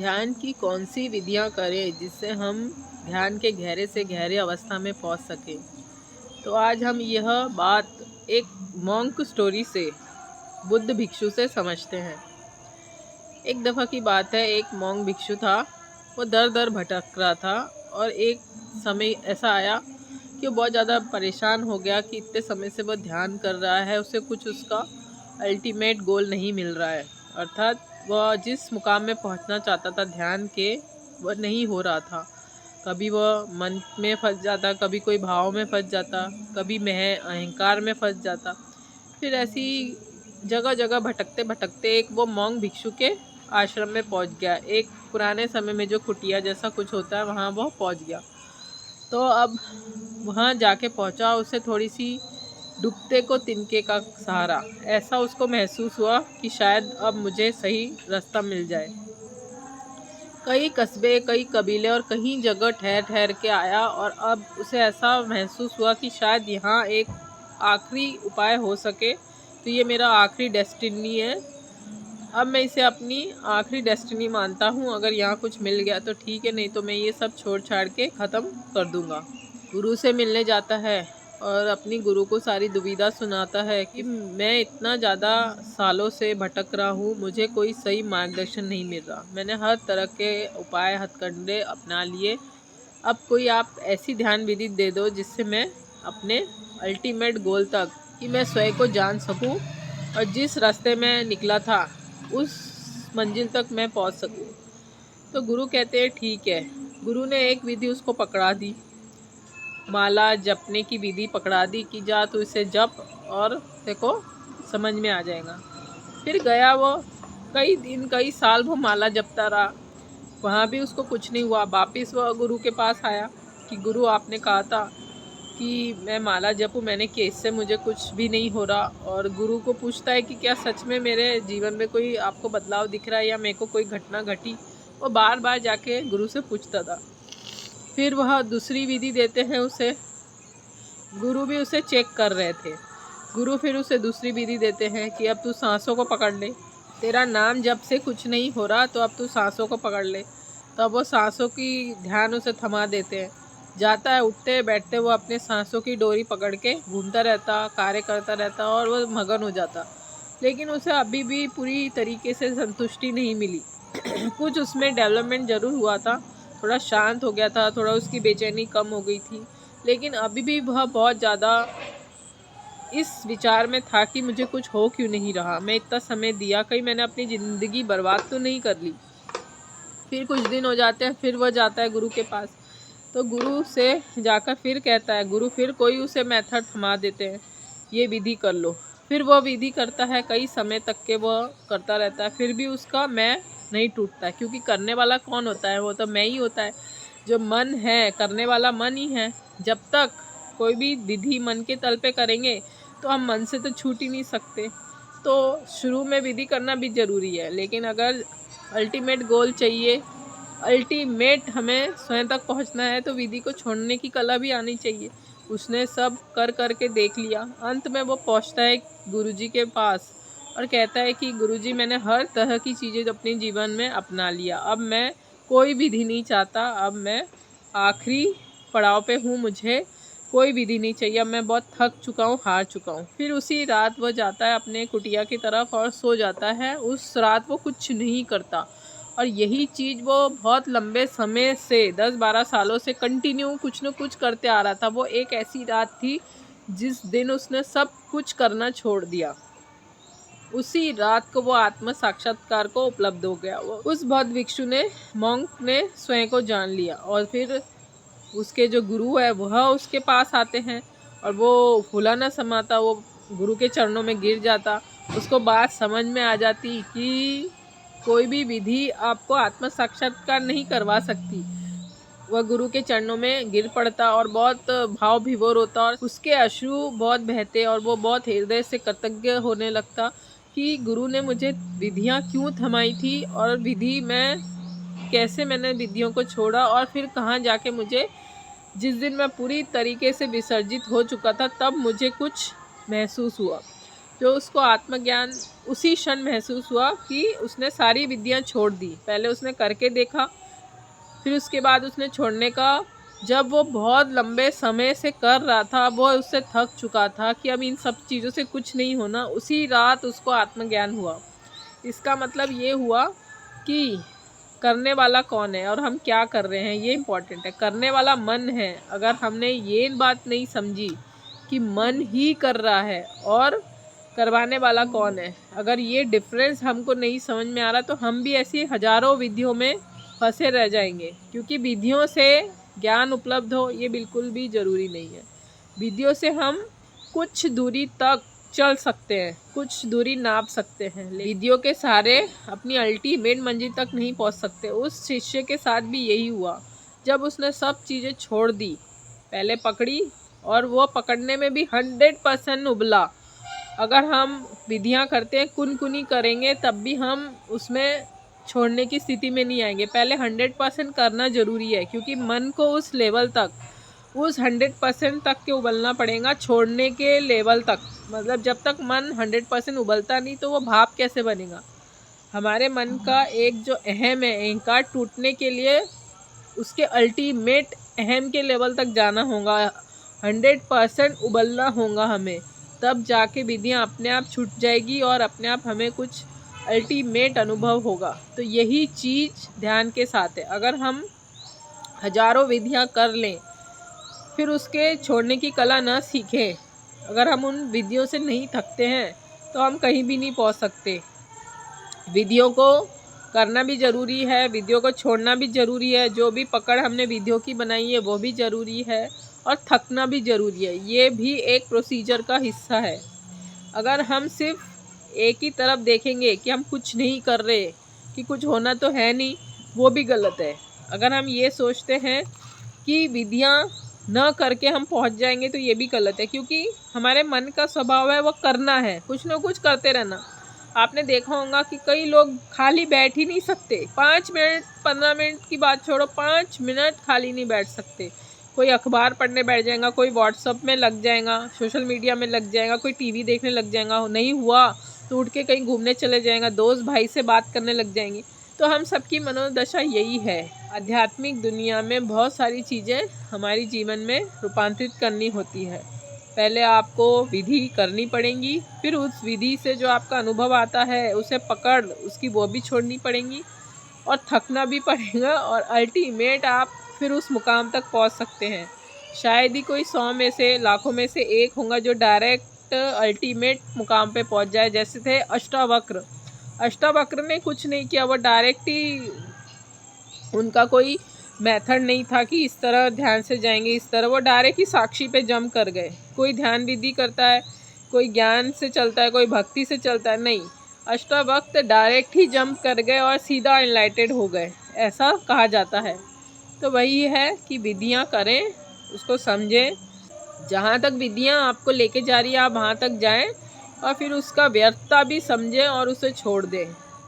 ध्यान की कौन सी विधियां करें जिससे हम ध्यान के गहरे से गहरे अवस्था में पहुंच सकें। तो आज हम यह बात एक मॉन्क स्टोरी से, बुद्ध भिक्षु से समझते हैं। एक दफ़ा की बात है, एक मॉन्क भिक्षु था। वो दर दर भटक रहा था और एक समय ऐसा आया कि वो बहुत ज़्यादा परेशान हो गया कि इतने समय से वो ध्यान कर रहा है, उसे कुछ उसका अल्टीमेट गोल नहीं मिल रहा है। अर्थात वह जिस मुकाम में पहुंचना चाहता था ध्यान के, वह नहीं हो रहा था। कभी वह मन में फंस जाता, कभी कोई भाव में फंस जाता, कभी अहंकार में फंस जाता। फिर ऐसी जगह जगह भटकते भटकते एक वो मॉन्क भिक्षु के आश्रम में पहुंच गया। एक पुराने समय में जो कुटिया जैसा कुछ होता है, वहाँ वह पहुंच गया। तो अब वहाँ जाके पहुँचा, उसे थोड़ी सी डूबते को तिनके का सहारा, ऐसा उसको महसूस हुआ कि शायद अब मुझे सही रास्ता मिल जाए। कई कस्बे, कई कबीले और कहीं जगह ठहर ठहर के आया और अब उसे ऐसा महसूस हुआ कि शायद यहाँ एक आखिरी उपाय हो सके, तो ये मेरा आखिरी डेस्टिनी है। अब मैं इसे अपनी आखिरी डेस्टिनी मानता हूँ। अगर यहाँ कुछ मिल गया तो ठीक है, नहीं तो मैं ये सब छोड़ छाड़ के ख़त्म कर दूँगा। गुरु से मिलने जाता है और अपनी गुरु को सारी दुविधा सुनाता है कि मैं इतना ज़्यादा सालों से भटक रहा हूँ, मुझे कोई सही मार्गदर्शन नहीं मिल रहा। मैंने हर तरह के उपाय हथकंडे अपना लिए। अब कोई आप ऐसी ध्यान विधि दे दो जिससे मैं अपने अल्टीमेट गोल तक, कि मैं स्वयं को जान सकूं और जिस रास्ते में निकला था उस मंजिल तक मैं पहुंच सकूं। तो गुरु कहते हैं ठीक है। गुरु ने एक विधि उसको पकड़ा दी, माला जपने की विधि पकड़ा दी कि जा तू इसे जप और देखो समझ में आ जाएगा। फिर गया वो, कई दिन कई साल वो माला जपता रहा। वहाँ भी उसको कुछ नहीं हुआ। वापिस वह गुरु के पास आया कि गुरु आपने कहा था कि मैं माला जपूँ, मैंने किया, इससे मुझे कुछ भी नहीं हो रहा। और गुरु को पूछता है कि क्या सच में मेरे जीवन में कोई आपको बदलाव दिख रहा है या मेरे को कोई घटना घटी। वो बार बार जाके गुरु से पूछता था। फिर वह दूसरी विधि देते हैं उसे। गुरु भी उसे चेक कर रहे थे। गुरु फिर उसे दूसरी विधि देते हैं कि अब तू सांसों को पकड़ ले, तेरा नाम जब से कुछ नहीं हो रहा तो अब तू सांसों को पकड़ ले। तो अब वो सांसों की ध्यान उसे थमा देते हैं। जाता है, उठते बैठते वो अपने सांसों की डोरी पकड़ के घूमता रहता, कार्य करता रहता और वो मगन हो जाता। लेकिन उसे अभी भी पूरी तरीके से संतुष्टि नहीं मिली। कुछ उसमें डेवलपमेंट ज़रूर हुआ था, थोड़ा शांत हो गया था, थोड़ा उसकी बेचैनी कम हो गई थी। लेकिन अभी भी वह बहुत ज़्यादा इस विचार में था कि मुझे कुछ हो क्यों नहीं रहा, मैं इतना समय दिया, कहीं मैंने अपनी ज़िंदगी बर्बाद तो नहीं कर ली। फिर कुछ दिन हो जाते हैं, फिर वह जाता है गुरु के पास। तो गुरु से जाकर फिर कहता है, गुरु फिर कोई उसे मेथड थमा देते हैं, ये विधि कर लो। फिर वह विधि करता है, कई समय तक के वह करता रहता है। फिर भी उसका मैं नहीं टूटता है, क्योंकि करने वाला कौन होता है, वो तो मैं ही होता है। जो मन है, करने वाला मन ही है। जब तक कोई भी विधि मन के तल पे करेंगे तो हम मन से तो छूट ही नहीं सकते। तो शुरू में विधि करना भी ज़रूरी है, लेकिन अगर अल्टीमेट गोल चाहिए, अल्टीमेट हमें स्वयं तक पहुंचना है, तो विधि को छोड़ने की कला भी आनी चाहिए। उसने सब कर कर के देख लिया। अंत में वो पहुंचता है गुरुजी के पास और कहता है कि गुरुजी, मैंने हर तरह की चीज़ें अपने जीवन में अपना लिया, अब मैं कोई विधि नहीं चाहता, अब मैं आखिरी पड़ाव पे हूँ, मुझे कोई विधि नहीं चाहिए, अब मैं बहुत थक चुका हूँ, हार चुका हूँ। फिर उसी रात वह जाता है अपने कुटिया की तरफ और सो जाता है। उस रात वो कुछ नहीं करता और यही चीज़ वो बहुत लंबे समय से 10-12 सालों से कंटिन्यू कुछ न कुछ करते आ रहा था। वो एक ऐसी रात थी जिस दिन उसने सब कुछ करना छोड़ दिया। उसी रात को वो आत्म साक्षात्कार को उपलब्ध हो गया। वो उस बौद्ध भिक्षु ने, मॉन्क ने स्वयं को जान लिया और फिर उसके जो गुरु है वह उसके पास आते हैं और वो फूला ना समाता, वो गुरु के चरणों में गिर जाता। उसको बात समझ में आ जाती कि कोई भी विधि आपको आत्म साक्षात्कार नहीं करवा सकती। वह गुरु के चरणों में गिर पड़ता और बहुत भाव विभोर होता और उसके अश्रु बहुत बहते और वो बहुत हृदय से कृतज्ञ होने लगता कि गुरु ने मुझे विधियाँ क्यों थमाई थी और विधि में कैसे मैंने विधियों को छोड़ा और फिर कहाँ जाके मुझे, जिस दिन मैं पूरी तरीके से विसर्जित हो चुका था, तब मुझे कुछ महसूस हुआ। जो उसको आत्मज्ञान उसी क्षण महसूस हुआ कि उसने सारी विद्याएं छोड़ दी। पहले उसने करके देखा, फिर उसके बाद उसने छोड़ने का, जब वो बहुत लंबे समय से कर रहा था, वो उससे थक चुका था कि अब इन सब चीज़ों से कुछ नहीं होना, उसी रात उसको आत्मज्ञान हुआ। इसका मतलब ये हुआ कि करने वाला कौन है और हम क्या कर रहे हैं, ये इम्पोर्टेंट है। करने वाला मन है। अगर हमने ये बात नहीं समझी कि मन ही कर रहा है और करवाने वाला कौन है, अगर ये डिफरेंस हमको नहीं समझ में आ रहा, तो हम भी ऐसी हजारों विधियों में फंसे रह जाएंगे। क्योंकि विधियों से ज्ञान उपलब्ध हो ये बिल्कुल भी ज़रूरी नहीं है। विधियों से हम कुछ दूरी तक चल सकते हैं, कुछ दूरी नाप सकते हैं, विधियों के सहारे अपनी अल्टीमेट मंजिल तक नहीं पहुंच सकते। उस शिष्य के साथ भी यही हुआ। जब उसने सब चीज़ें छोड़ दी, पहले पकड़ी और वो पकड़ने में भी 100% उबला। अगर हम विधियां करते हैं, कुनकुनी करेंगे, तब भी हम उसमें छोड़ने की स्थिति में नहीं आएंगे। पहले 100% करना ज़रूरी है, क्योंकि मन को उस लेवल तक, उस 100% तक के उबलना पड़ेगा, छोड़ने के लेवल तक। मतलब जब तक मन 100% उबलता नहीं, तो वो भाव कैसे बनेगा। हमारे मन का एक जो अहम है, अहंकार टूटने के लिए उसके अल्टीमेट अहम के लेवल तक जाना होगा, 100% उबलना होगा हमें, तब जाके विधियाँ अपने आप छूट जाएगी और अपने आप हमें कुछ अल्टीमेट अनुभव होगा। तो यही चीज़ ध्यान के साथ है। अगर हम हजारों विधियाँ कर लें, फिर उसके छोड़ने की कला ना सीखें, अगर हम उन विधियों से नहीं थकते हैं, तो हम कहीं भी नहीं पहुंच सकते। विधियों को करना भी ज़रूरी है, विधियों को छोड़ना भी ज़रूरी है। जो भी पकड़ हमने विधियों की बनाई है वो भी ज़रूरी है, और थकना भी ज़रूरी है। ये भी एक प्रोसीजर का हिस्सा है। अगर हम सिर्फ एक ही तरफ देखेंगे कि हम कुछ नहीं कर रहे, कि कुछ होना तो है नहीं, वो भी गलत है। अगर हम ये सोचते हैं कि विधियाँ न करके हम पहुंच जाएंगे, तो ये भी गलत है। क्योंकि हमारे मन का स्वभाव है वो करना है, कुछ ना कुछ करते रहना। आपने देखा होगा कि कई लोग खाली बैठ ही नहीं सकते। 5 मिनट 15 मिनट की बात छोड़ो, 5 मिनट खाली नहीं बैठ सकते। कोई अखबार पढ़ने बैठ जाएगा, कोई व्हाट्सअप में लग जाएगा, सोशल मीडिया में लग जाएगा, कोई टीवी देखने लग जाएगा, नहीं हुआ तो उठ के कहीं घूमने चले जाएगा, दोस्त भाई से बात करने लग जाएंगे। तो हम सबकी मनोदशा यही है। आध्यात्मिक दुनिया में बहुत सारी चीज़ें हमारी जीवन में रूपांतरित करनी होती है। पहले आपको विधि करनी पड़ेगी, फिर उस विधि से जो आपका अनुभव आता है उसे पकड़ उसकी वो भी छोड़नी पड़ेगी, और थकना भी पड़ेगा, और अल्टीमेट आप फिर उस मुकाम तक पहुंच सकते हैं। शायद ही कोई 100 में से, लाखों में से एक होगा जो डायरेक्ट अल्टीमेट मुकाम पे पहुंच जाए। जैसे थे अष्टावक्र। अष्टावक्र ने कुछ नहीं किया, वो डायरेक्ट ही, उनका कोई मेथड नहीं था कि इस तरह ध्यान से जाएंगे, इस तरह, वो डायरेक्ट ही साक्षी पे जम कर गए। कोई ध्यान विधि करता है, कोई ज्ञान से चलता है, कोई भक्ति से चलता है, नहीं, अष्टावक्र डायरेक्ट ही जंप कर गए और सीधा एनलाइटेड हो गए, ऐसा कहा जाता है। तो वही है कि विधियाँ करें, उसको समझें, जहाँ तक विधियाँ आपको लेके जा रही है आप वहाँ तक जाएं, और फिर उसका व्यर्थता भी समझें और उसे छोड़ दें।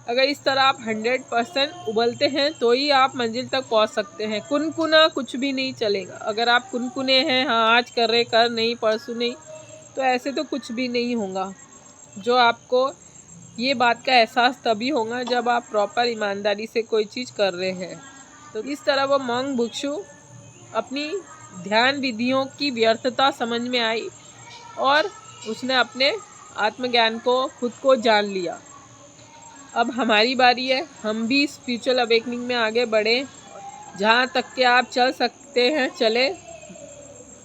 अगर इस तरह आप 100% उबलते हैं, तो ही आप मंजिल तक पहुँच सकते हैं। कुनकुना कुछ भी नहीं चलेगा। अगर आप कुनकुने हैं, हाँ आज कर रहे, कर नहीं, परसों नहीं, तो ऐसे तो कुछ भी नहीं होगा। जो आपको ये बात का एहसास तभी होगा जब आप प्रॉपर ईमानदारी से कोई चीज़ कर रहे हैं। तो इस तरह वो मंग भिक्षु अपनी ध्यान विधियों की व्यर्थता समझ में आई, और उसने अपने आत्मज्ञान को, खुद को जान लिया। अब हमारी बारी है, हम भी स्पिरिचुअल अवेकनिंग में आगे बढ़ें। जहाँ तक के आप चल सकते हैं चले।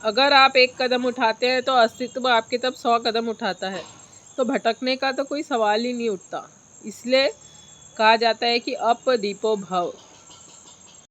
अगर आप एक कदम उठाते हैं तो अस्तित्व आपके तब 100 कदम उठाता है। तो भटकने का तो कोई सवाल ही नहीं उठता। इसलिए कहा जाता है कि अप दीपो भव।